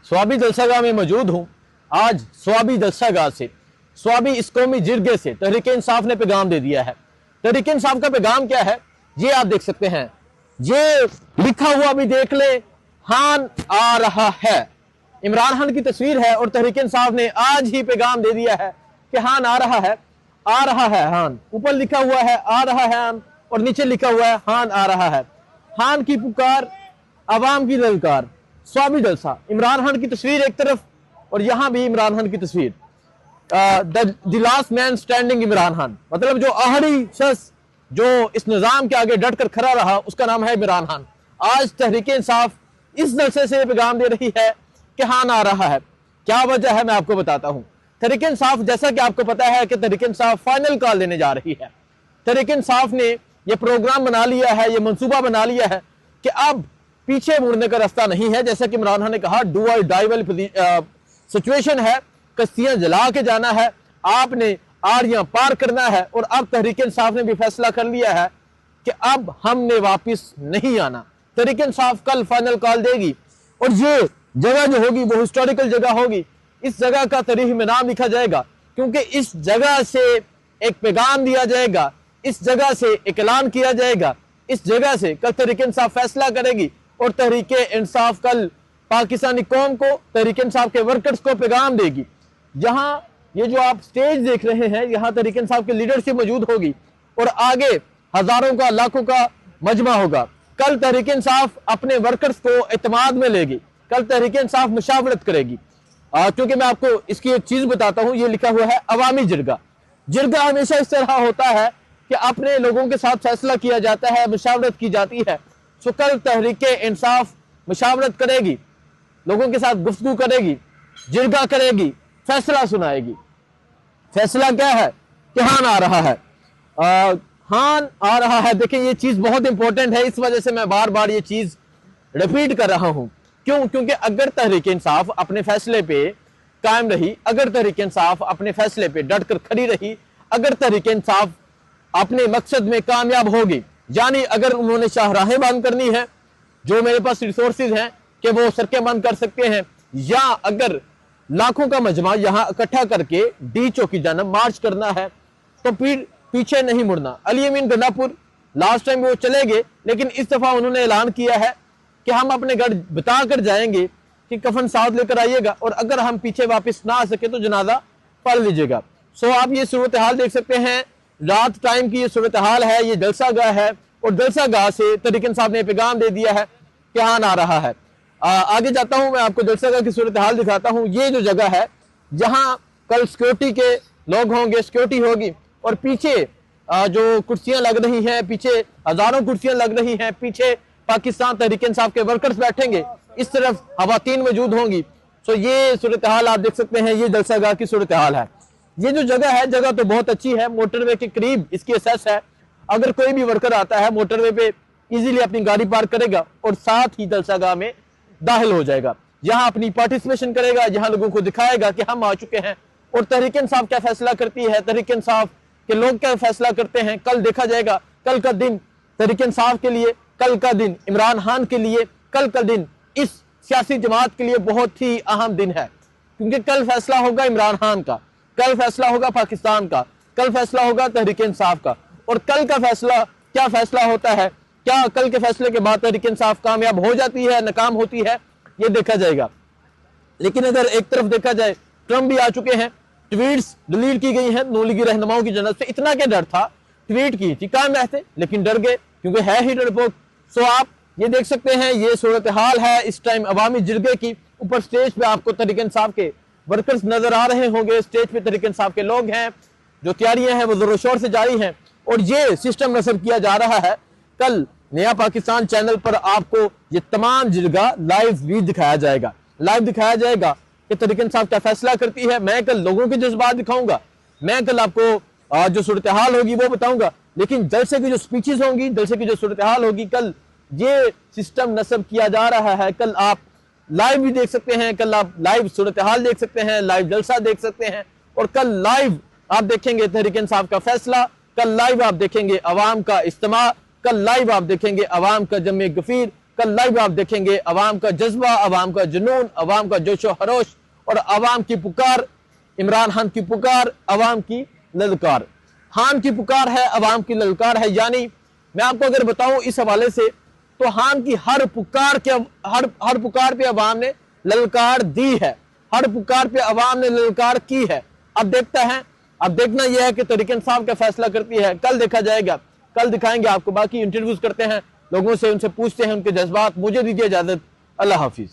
स्वाबी जलसागाह में मौजूद हूं। आज स्वाबी जलसागाह से, स्वाबी इस कौमी जिरगे से तहरीक इंसाफ ने पैगाम दे दिया है। तहरीक इंसाफ का पैगाम क्या है ये आप देख सकते हैं। ये लिखा हुआ भी देख ले, हान आ रहा है। इमरान खान की तस्वीर है और तहरीक इंसाफ ने आज ही पैगाम दे दिया है कि हान आ रहा है, आ रहा है हान। ऊपर लिखा हुआ है आ रहा है हान और नीचे लिखा हुआ है हान आ रहा है। हान की पुकार, अवाम की ललकार, स्वाबी जलसा। इमरान खान की तस्वीर एक तरफ और यहां भी इमरान खान की तस्वीर। The last man standing Imran Khan, मतलब जो आखिरी शख्स जो इस निजाम के आगे डट कर खड़ा रहा उसका नाम है इमरान खान। आज तहरीक इंसाफ इस जलसे से पैगाम दे रही है कि हान आ रहा है। क्या वजह है मैं आपको बताता हूं। तहरीक इंसाफ, जैसा कि आपको पता है कि तहरीक इंसाफ फाइनल कॉल देने जा रही है। तहरीक इंसाफ ने यह प्रोग्राम बना लिया है, यह मंसूबा बना लिया है कि अब पीछे मुड़ने का रास्ता नहीं है। जैसा कि इमरान खान ने कहा, डू और डाई वाली सिचुएशन है, कश्तियां जला के जाना है, आपने आरियां पार करना है। और अब तहरीक इंसाफ ने भी फैसला कर लिया है कि अब हमने वापस नहीं आना। तहरीक इंसाफ कल फाइनल कॉल देगी और ये जगह जो होगी वो हिस्टोरिकल जगह होगी। इस जगह का तारीख में नाम लिखा जाएगा क्योंकि इस जगह से एक पैगाम दिया जाएगा, इस जगह से एक ऐलान किया जाएगा, इस जगह से कल तहरीक इंसाफ फैसला करेगी। और तहरीक इंसाफ कल पाकिस्तानी कौम को, तहरीक इंसाफ के वर्कर्स को पैगाम देगी। जहां ये जो आप स्टेज देख रहे हैं, यहां तहरीक इंसाफ की लीडरशिप मौजूद होगी और आगे हजारों का, लाखों का मजमा होगा। कल तहरीक इंसाफ अपने वर्कर्स को एतमाद में लेगी, कल तहरीक इंसाफ मुशावरत करेगी। क्योंकि मैं आपको इसकी एक चीज बताता हूं, ये लिखा हुआ है अवामी जिरगा। जिरगा हमेशा इस तरह होता है कि अपने लोगों के साथ फैसला किया जाता है, मुशावरत की जाती है। सो कल तहरीक इंसाफ मुशावरत करेगी, लोगों के साथ गुफ्तगू करेगी, जिरगा करेगी, फैसला सुनाएगी। फैसला क्या है कि हान आ रहा है, हान आ रहा है। देखिए ये चीज बहुत इंपॉर्टेंट है, इस वजह से मैं बार बार ये चीज रिपीट कर रहा हूं। क्यों? क्योंकि अगर तहरीक इंसाफ अपने फैसले पे कायम रही, अगर तहरीक इंसाफ अपने फैसले पे डट कर खड़ी रही, अगर तहरीक इंसाफ अपने मकसद में कामयाब होगी, यानी अगर उन्होंने शाहराहें बंद करनी है, जो मेरे पास रिसोर्सेज हैं कि वो सड़कें बंद कर सकते हैं, या अगर लाखों का मजमा यहां इकट्ठा करके डी चौकी जाना मार्च करना है, तो फिर पीछे नहीं मुड़ना। अली अमीन गंडापुर लास्ट टाइम वो चले गए, लेकिन इस दफा उन्होंने ऐलान किया है कि हम अपने घर बता कर जाएंगे कि कफन साथ लेकर आइएगा और अगर हम पीछे वापस ना आ सके तो जनाजा पढ़ लीजिएगा। सो आप ये सूरत हाल देख सकते हैं, रात टाइम की ये सूरत हाल है। ये जलसागाह है और जलसागाह से तहरीक इंसाफ ने पैगाम दे दिया है कि हान आ रहा है। आगे जाता हूं, मैं आपको जलसागाह की सूरत हाल दिखाता हूं। ये जो जगह है जहां कल सिक्योरिटी के लोग होंगे, सिक्योरिटी होगी और पीछे जो कुर्सियां लग रही हैं, पीछे हजारों कुर्सियां लग रही हैं, पीछे पाकिस्तान तहरीक इंसाफ के वर्कर्स बैठेंगे, इस तरफ खवातीन मौजूद होंगी। सो ये सूरत हाल आप देख सकते हैं, ये जलसागाह की सूरत हाल है। ये जो जगह है, जगह तो बहुत अच्छी है, मोटरवे के करीब इसकी एसेस है। अगर कोई भी वर्कर आता है मोटरवे पे इजीली अपनी गाड़ी पार्क करेगा और साथ ही जलसागाह में दाखिल हो जाएगा, यहाँ अपनी पार्टिसिपेशन करेगा, यहाँ लोगों को दिखाएगा कि हम आ चुके हैं। और तहरीक इंसाफ क्या फैसला करती है, तहरीक इंसाफ के लोग क्या फैसला करते हैं, कल देखा जाएगा। कल का दिन तहरीक इंसाफ के लिए, कल का दिन इमरान खान के लिए, कल का दिन इस सियासी जमात के लिए बहुत ही अहम दिन है। क्योंकि कल फैसला होगा इमरान खान का, कल फैसला होगा पाकिस्तान का, कल फैसला होगा तहरीक इंसाफ का। और कल का फैसला क्या फैसला होता है, क्या कल के फैसले के बाद तहरीक इंसाफ कामयाब हो जाती है, नाकाम होती है, ये देखा जाएगा। लेकिन अगर एक तरफ देखा जाए, ट्रंप भी आ चुके हैं, ट्वीट्स डिलीट की गई हैं नून लीगी रहनुमाओं की जन्नत से। इतना क्या डर था, ट्वीट की थी, कायम रहते लेकिन डर गए क्योंकि है ही डरपोक। सो आप ये देख सकते हैं, ये सूरत हाल है इस टाइम अवामी जिरगे की। ऊपर स्टेज पे आपको तहरीक इंसाफ के वर्कर्स नजर आ रहे होंगे, स्टेज पे तहरीक इंसाफ के लोग हैं, जो तैयारियां हैं वो जोरों शोर से जारी हैं। और ये सिस्टम नस्ब किया जा रहा है, कल नया पाकिस्तान चैनल पर आपको ये तमाम जिरगा लाइव भी दिखाया जाएगा, लाइव दिखाया जाएगा कि तहरीक इंसाफ क्या फैसला करती है। मैं कल लोगों के जज्बात दिखाऊंगा, मैं कल आपको जो सूरत हाल होगी वो बताऊंगा। लेकिन जलसे की जो स्पीचेस होंगी, जलसे की जो सूरत हाल होगी, कल ये सिस्टम नस्ब किया जा रहा है। कल आप लाइव भी देख सकते हैं, कल आप लाइव सूरत हाल देख सकते हैं, लाइव जलसा देख सकते हैं। और कल लाइव आप देखेंगे तहरीक इंसाफ का फैसला, कल लाइव आप देखेंगे अवाम का इज्तिमा, कल लाइव आप देखेंगे अवाम का जमे गफीर, कल लाइव आप देखेंगे अवाम का जज्बा, अवाम का जुनून, अवाम का जोशो खरोश और अवाम की पुकार, इमरान खान की पुकार, अवाम की ललकार। खान की पुकार है, अवाम की ललकार है। यानी मैं आपको अगर बताऊं इस हवाले से, तो खान की हर पुकार पे अवाम ने ललकार दी है, हर पुकार पे अवाम ने ललकार की है। अब देखना यह है कि तहरीक इंसाफ का फैसला करती है, कल देखा जाएगा, कल दिखाएंगे आपको। बाकी इंटरव्यूज करते हैं लोगों से, उनसे पूछते हैं उनके जज्बात। मुझे दीजिए इजाजत, अल्लाह हाफिज।